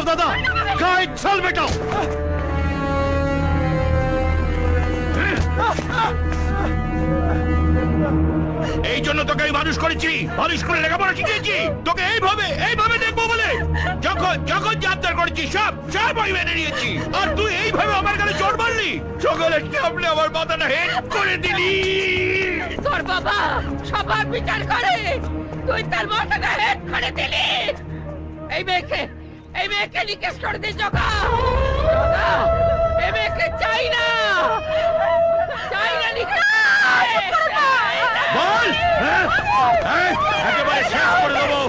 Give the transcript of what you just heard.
দাদা গাইড চল বেটা। এই জন্য তোকে আমি মানুষ করেছি, মানুষ করে লেখাপড়া শিখিয়েছি, তোকে এইভাবে এইভাবে দেখবো বলে। যখন যখন যাত্রা করেছি সব সব আমি মেনে নিয়েছি, আর তুই এইভাবে আমার গালে চোট মারলি, সকলের সামনে আমার মাথাটা হেড করে দিলি। তোর বাবা সবার বিচার করে, তুই তার মাথাটা হেড করে দিলি। এই মেয়েকে নিকেশ করে দিস জগা। এই মেয়েকে চাই না নিকেশ। বল একেবারে শেষ করে দেবো।